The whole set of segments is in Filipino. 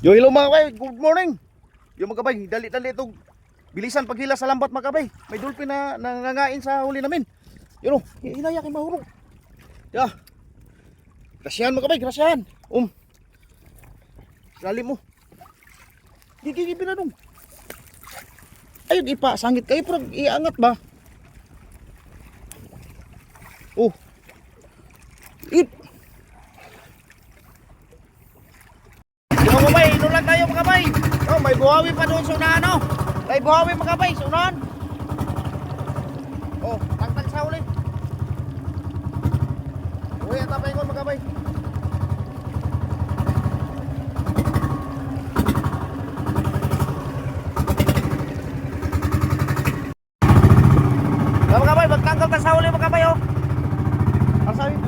Yo, hello mga kabay, good morning. Yo mga kabay, dali-dali itong bilisan paghila sa lambat mga kabay. May dolphin na nangangain sa huli namin. Yun o, hinaya kay mahurong. Ya, grasyahan mga kabay, grasyahan. Lalim mo. Gigi pinanong. Ayun ipa, sangit kayo pero iangat ba? Oh. Ip. Yo mga kabay, inulan tayo mga kabay. Oh, may buhawi pa doon sa unahan oh. May buhawi mga kabay sa unahan. Oh, tagtag sa uli. Uy, atapay ko mga kabay. Mga kabay, magtanggal ta sa uli mga kabay oh. Asahin.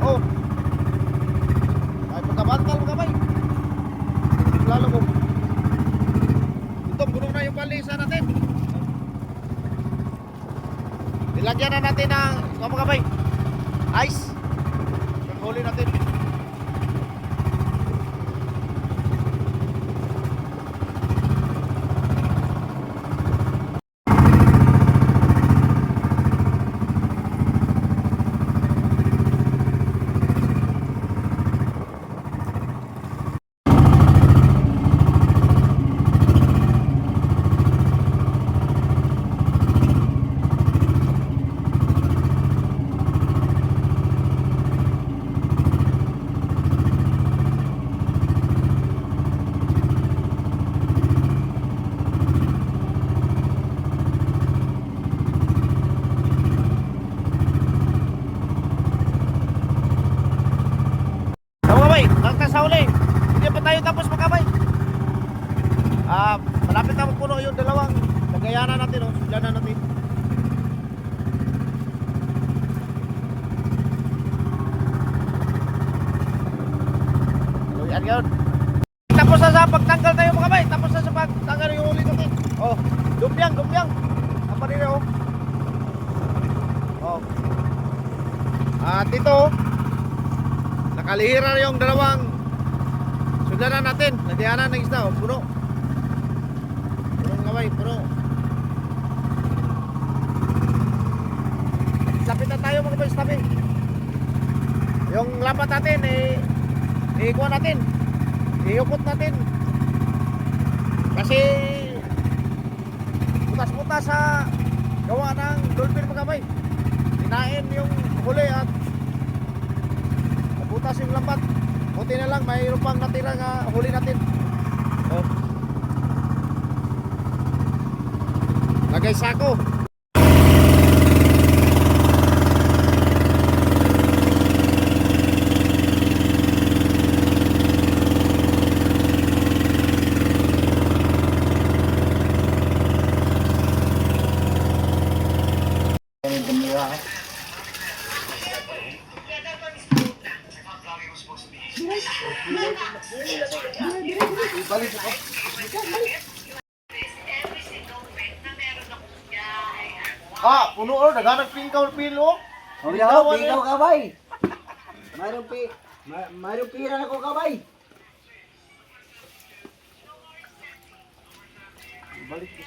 Oh. Ay pagkabantal mga kabay. Lalo mo. Ito, puno na yung balisa natin. Nilagyan na natin ng mga kabay, ice. Huli natin. Sa uli, hindi pa tayo tapos magkabay. Malapit na magpuno yung dalawang nagayanan natin oh, sulanan natin. So yan yun. Tapos na sa pagtanggal tayo magkabay. Tapos na sa pagtanggal yung uli natin. Oh, dumbyang. Apa nila oh. Oh. At ito nakalihira na yung dalawang sulanan natin, lagyanan ng isda, puno. Puno kamay, puno. Lapit na tayo mga boys, tabi. Yung lapat natin, ikuha natin. Iukot natin. Kasi butas-butas sa gawa ng dolphin mga kamay. Kinain yung huli at butas yung lambat. Buti na lang mayroon pang natira nga huli natin. Oh. Lagay sako. Balik ako. Puno oh, naghanap pingkaw pilo. Oh, yaw, pingkaw kabay. Mayroong pira na ko kabay. Balik.